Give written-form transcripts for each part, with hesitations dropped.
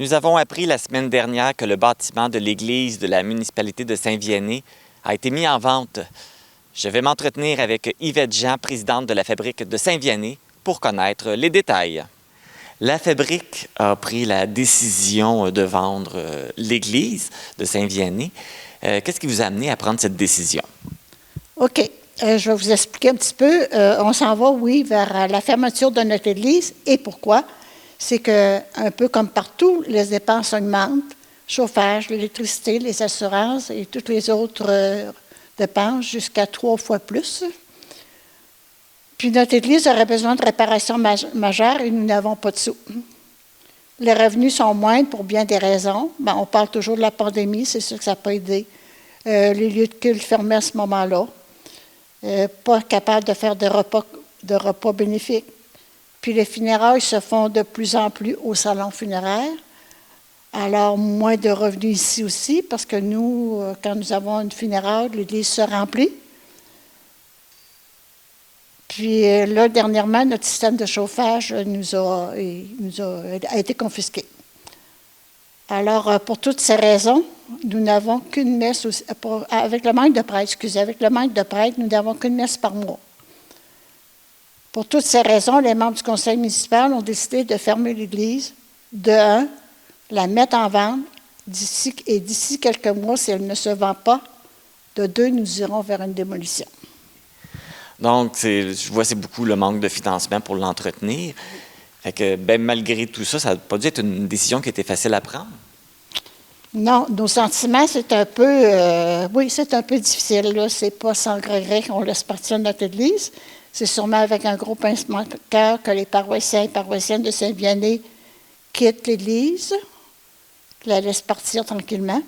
Nous avons appris la semaine dernière que le bâtiment de l'église de la municipalité de Saint-Vianney a été mis en vente. Je vais m'entretenir avec Yvette Jean, présidente de la Fabrique de Saint-Vianney, pour connaître les détails. La Fabrique a pris la décision de vendre l'église de Saint-Vianney. Qu'est-ce qui vous a amené à prendre cette décision? OK. Je vais vous expliquer un petit peu. On s'en va, oui, vers la fermeture de notre église. Et pourquoi? C'est que, un peu comme partout, les dépenses augmentent. Chauffage, l'électricité, les assurances et toutes les autres dépenses, jusqu'à 3 fois plus. Puis notre église aurait besoin de réparations majeures et nous n'avons pas de sous. Les revenus sont moindres pour bien des raisons. Bien, on parle toujours de la pandémie, c'est sûr que ça n'a pas aidé. Les lieux de culte fermés à ce moment-là. Pas capable de faire de repas bénéfiques. Puis les funérailles se font de plus en plus au salon funéraire. Alors, moins de revenus ici aussi, parce que nous, quand nous avons une funéraille, l'église se remplit. Puis là, dernièrement, notre système de chauffage a été confisqué. Alors, pour toutes ces raisons, nous n'avons qu'une messe, avec le manque de prêtres, nous n'avons qu'une messe par mois. Pour toutes ces raisons, les membres du conseil municipal ont décidé de fermer l'église, la mettre en vente, d'ici quelques mois, si elle ne se vend pas, de 2, nous irons vers une démolition. Donc, je vois c'est beaucoup le manque de financement pour l'entretenir. Fait que, ben, malgré tout ça, ça n'a pas dû être une décision qui était facile à prendre? Non, nos sentiments, c'est un peu, c'est un peu difficile. Là. C'est pas sans regret qu'on laisse partir notre église. C'est sûrement avec un gros pincement de cœur que les paroissiens et paroissiennes de Saint-Vianney quittent l'église, la laissent partir tranquillement.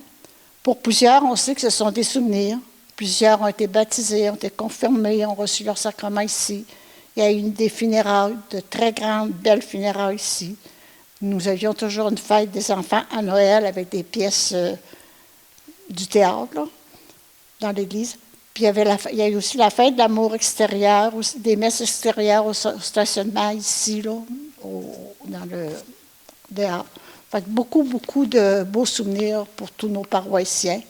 Pour plusieurs, on sait que ce sont des souvenirs. Plusieurs ont été baptisés, ont été confirmés, ont reçu leur sacrement ici. Il y a eu des funérailles, de très grandes, belles funérailles ici. Nous avions toujours une fête des enfants à Noël avec des pièces du théâtre là, dans l'église. Puis il y a eu aussi la fête d'amour extérieur, aussi des messes extérieures au stationnement ici, là, dans le dehors. Fait que beaucoup, beaucoup de beaux souvenirs pour tous nos paroissiennes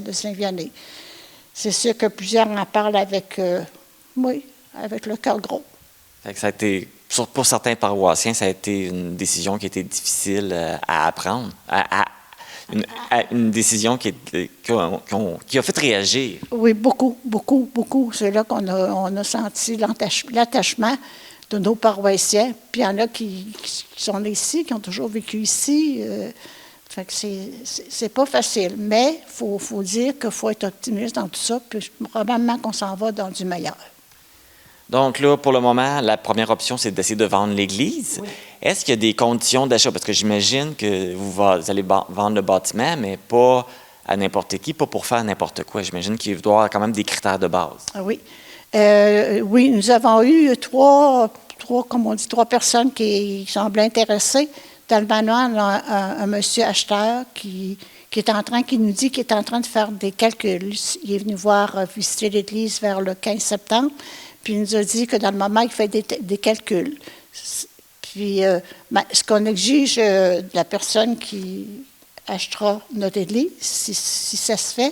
de Saint-Vianney. C'est sûr que plusieurs en parlent avec le cœur gros. Fait que ça a été, pour certains paroissiens, ça a été une décision qui a été difficile à prendre. Une décision qui a fait réagir. Oui, beaucoup, beaucoup, beaucoup. C'est là qu'on a senti l'attachement de nos paroissiens. Puis il y en a qui sont ici, qui ont toujours vécu ici. Fait que c'est pas facile. Mais il faut dire qu'il faut être optimiste dans tout ça. Puis probablement qu'on s'en va dans du meilleur. Donc là, pour le moment, la première option, c'est d'essayer de vendre l'église. Oui. Est-ce qu'il y a des conditions d'achat? Parce que j'imagine que vous allez vendre le bâtiment, mais pas à n'importe qui, pas pour faire n'importe quoi. J'imagine qu'il doit y avoir quand même des critères de base. Oui. Oui, nous avons eu trois personnes qui semblaient intéressées. Dans le manoir, un monsieur acheteur qui nous dit qu'il est en train de faire des calculs. Il est venu visiter l'église vers le 15 septembre. Puis il nous a dit que dans le moment, il fait des calculs. Puis ce qu'on exige de la personne qui achètera notre église, si ça se fait,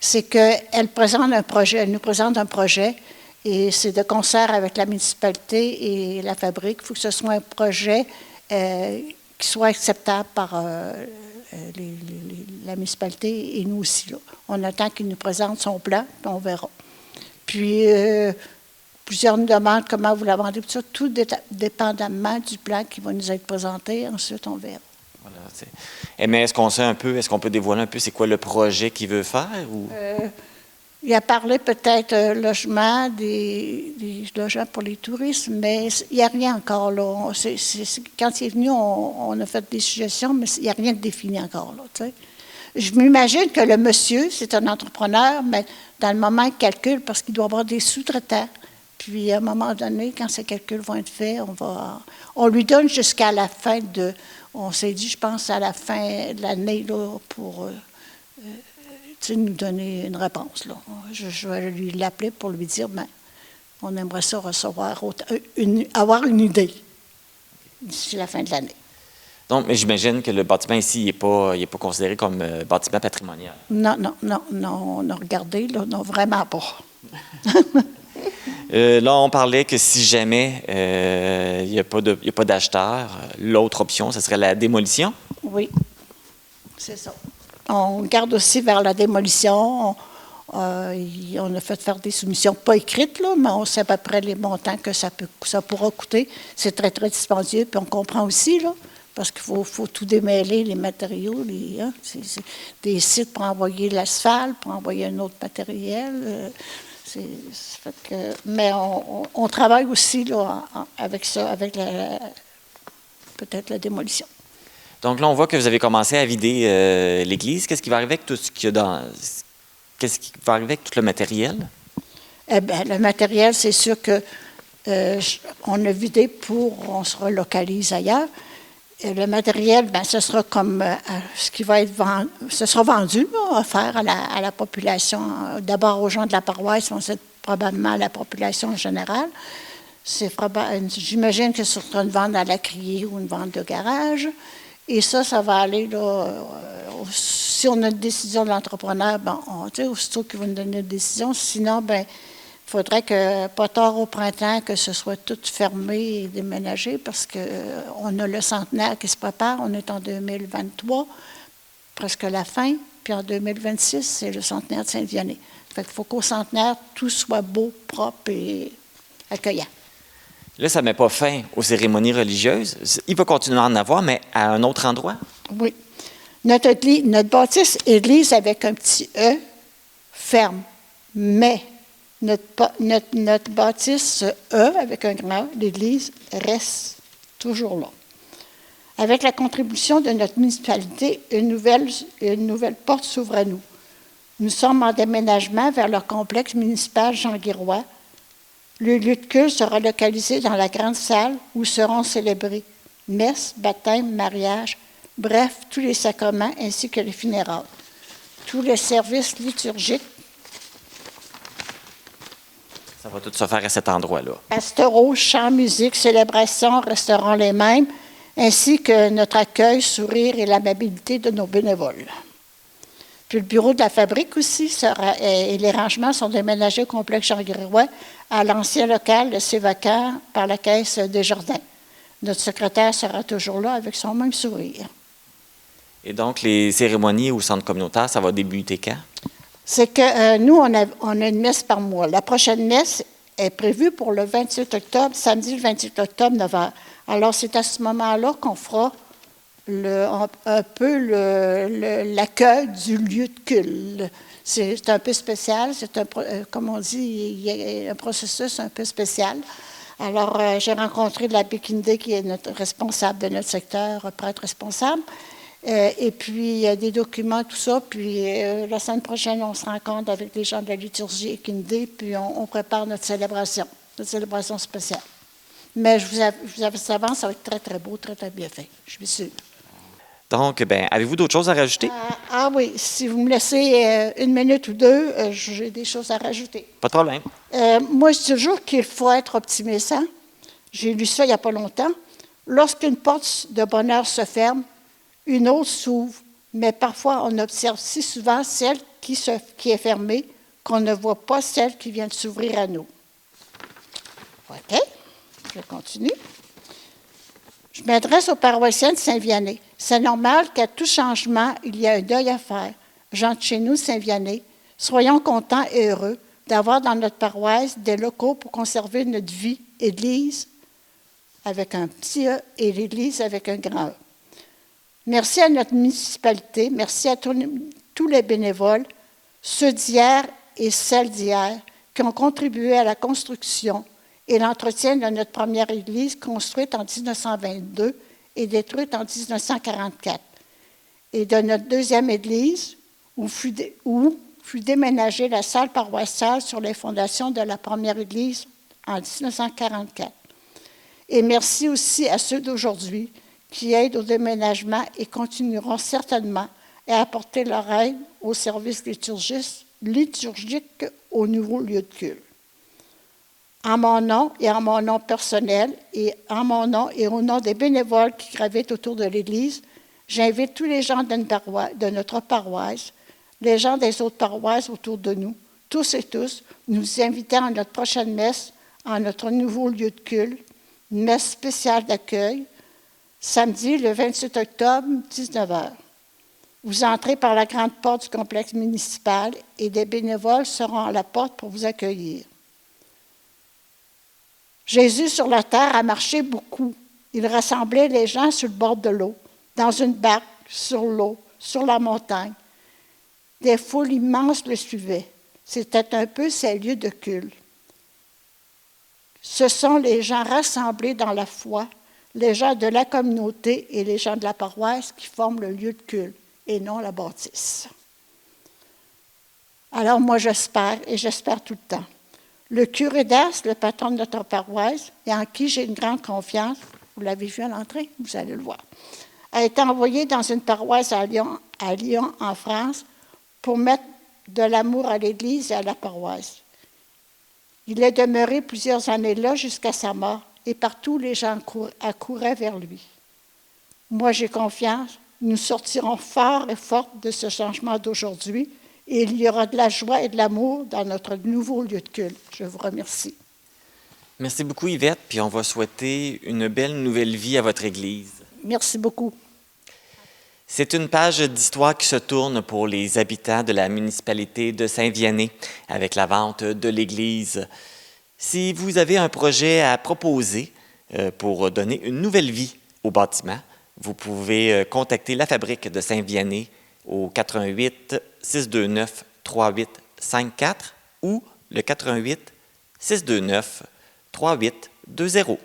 c'est qu'elle nous présente un projet, et c'est de concert avec la municipalité et la fabrique. Il faut que ce soit un projet qui soit acceptable par la municipalité et nous aussi. Là. On attend qu'il nous présente son plan, puis on verra. Puis plusieurs nous demandent comment vous la vendez, tout dépendamment du plan qui va nous être présenté. Ensuite, on verra. Voilà, mais est-ce qu'on peut dévoiler un peu c'est quoi le projet qu'il veut faire? Ou? Il a parlé peut-être logement, des logements pour les touristes, mais il n'y a rien encore là. Quand il est venu, on a fait des suggestions, mais il n'y a rien de défini encore là. T'sais. Je m'imagine que le monsieur, c'est un entrepreneur, mais dans le moment, il calcule parce qu'il doit avoir des sous-traitants. Puis, à un moment donné, quand ces calculs vont être faits, on lui donne jusqu'à la fin on s'est dit, je pense, à la fin de l'année, là, pour nous donner une réponse. Là. Je vais lui l'appeler pour lui dire, on aimerait ça avoir une idée d'ici la fin de l'année. Donc, mais j'imagine que le bâtiment ici, il est pas considéré comme bâtiment patrimonial. Non, non, non, non, on a regardé, là, non, vraiment pas. Là, on parlait que si jamais il n'y a pas d'acheteur, l'autre option, ce serait la démolition. Oui, c'est ça. On garde aussi vers la démolition. On a fait faire des soumissions pas écrites, là, mais on sait à peu près les montants que ça pourra coûter. C'est très, très dispendieux, puis on comprend aussi, là, parce qu'il faut tout démêler, les matériaux, c'est des sites pour envoyer l'asphalte, pour envoyer un autre matériel. Mais on travaille aussi là, avec ça, avec peut-être la démolition. Donc là, on voit que vous avez commencé à vider l'église. Qu'est-ce qui va arriver avec tout ce qu'il y a dans... Qu'est-ce qui va arriver avec tout le matériel? Eh bien, le matériel, c'est sûr que on a vidé on se relocalise ailleurs. Et le matériel, bien, ce sera comme ce qui va être vendu, ce sera vendu, là, offert à la population, d'abord aux gens de la paroisse, ensuite probablement à la population générale. J'imagine que ce sera une vente à la criée ou une vente de garage. Et ça va aller, là, si on a une décision de l'entrepreneur, ben, aussitôt qu'il va nous donner une décision. Sinon, ben, il faudrait que, pas tard au printemps, que ce soit tout fermé et déménagé parce qu'on a le centenaire qui se prépare. On est en 2023, presque la fin. Puis en 2026, c'est le centenaire de Saint-Vianney. Fait qu'il faut qu'au centenaire, tout soit beau, propre et accueillant. Là, ça ne met pas fin aux cérémonies religieuses. Il va continuer à en avoir, mais à un autre endroit? Oui. Notre bâtisse église avec un petit E ferme, mais notre bâtisse E avec un grand E, l'église, reste toujours là. Avec la contribution de notre municipalité, une nouvelle porte s'ouvre à nous. Nous sommes en déménagement vers le complexe municipal Jean-Guiroy. Le lieu de culte sera localisé dans la grande salle où seront célébrés messe, baptême, mariage, bref, tous les sacrements ainsi que les funérailles. Tous les services liturgiques. Ça va tout se faire à cet endroit-là. Pastoraux, chants, musique, célébrations resteront les mêmes, ainsi que notre accueil, sourire et l'amabilité de nos bénévoles. Puis le bureau de la fabrique aussi et les rangements sont déménagés au complexe Jean-Guiroy à l'ancien local laissé vacant par la Caisse Desjardins. Notre secrétaire sera toujours là avec son même sourire. Et donc, les cérémonies au centre communautaire, ça va débuter quand? C'est que nous, on a une messe par mois. La prochaine messe est prévue pour le 28 octobre, samedi le 28 octobre, 9h. Alors, c'est à ce moment-là qu'on fera un peu l'accueil du lieu de culte. C'est un peu spécial, comme on dit, il y a un processus un peu spécial. Alors, j'ai rencontré l'abbé Kindé, qui est notre responsable de notre secteur, prêtre responsable, et puis il y a des documents, tout ça, puis la semaine prochaine, on se rencontre avec les gens de la liturgie et Kindé, puis on prépare notre célébration spéciale. Mais je vous avance, ça va être très, très beau, très, très bien fait, je suis sûre. Donc, avez-vous d'autres choses à rajouter? Oui, si vous me laissez une minute ou deux, j'ai des choses à rajouter. Pas de problème. Moi, je dis toujours qu'il faut être optimiste. Hein? J'ai lu ça il n'y a pas longtemps. Lorsqu'une porte de bonheur se ferme, une autre s'ouvre, mais parfois on observe si souvent celle qui est fermée qu'on ne voit pas celle qui vient de s'ouvrir à nous. OK? Je continue. Je m'adresse aux paroissiens de Saint-Vianney. C'est normal qu'à tout changement, il y a un deuil à faire. Gens de chez nous, Saint-Vianney, soyons contents et heureux d'avoir dans notre paroisse des locaux pour conserver notre vie, Église avec un petit E et l'Église avec un grand E. Merci à notre municipalité, merci à tous les bénévoles, ceux d'hier et celles d'hier, qui ont contribué à la construction et l'entretien de notre première église construite en 1922 et détruite en 1944, et de notre deuxième église où fut déménagée la salle paroissiale sur les fondations de la première église en 1944. Et merci aussi à ceux d'aujourd'hui qui aident au déménagement et continueront certainement à apporter leur aide aux services liturgiques au nouveau lieu de culte. En mon nom et en mon nom personnel et en mon nom et au nom des bénévoles qui gravitent autour de l'Église, j'invite tous les gens de notre paroisse, les gens des autres paroisses autour de nous, tous et tous, nous inviter à notre prochaine messe, en notre nouveau lieu de culte, une messe spéciale d'accueil, samedi le 28 octobre, 19h. Vous entrez par la grande porte du complexe municipal et des bénévoles seront à la porte pour vous accueillir. Jésus sur la terre a marché beaucoup. Il rassemblait les gens sur le bord de l'eau, dans une barque, sur l'eau, sur la montagne. Des foules immenses le suivaient. C'était un peu ses lieux de culte. Ce sont les gens rassemblés dans la foi, les gens de la communauté et les gens de la paroisse qui forment le lieu de culte et non la bâtisse. Alors moi j'espère, et j'espère tout le temps, le curé d'Ars, le patron de notre paroisse, et en qui j'ai une grande confiance, vous l'avez vu à l'entrée, vous allez le voir, a été envoyé dans une paroisse à Lyon, en France, pour mettre de l'amour à l'Église et à la paroisse. Il est demeuré plusieurs années là jusqu'à sa mort, et partout les gens accouraient vers lui. Moi j'ai confiance, nous sortirons forts et fortes de ce changement d'aujourd'hui, et il y aura de la joie et de l'amour dans notre nouveau lieu de culte. Je vous remercie. Merci beaucoup, Yvette, puis on va souhaiter une belle nouvelle vie à votre Église. Merci beaucoup. C'est une page d'histoire qui se tourne pour les habitants de la municipalité de Saint-Vianney avec la vente de l'Église. Si vous avez un projet à proposer pour donner une nouvelle vie au bâtiment, vous pouvez contacter la Fabrique de Saint-Vianney au 88 629 3854 ou le 88 629 3820.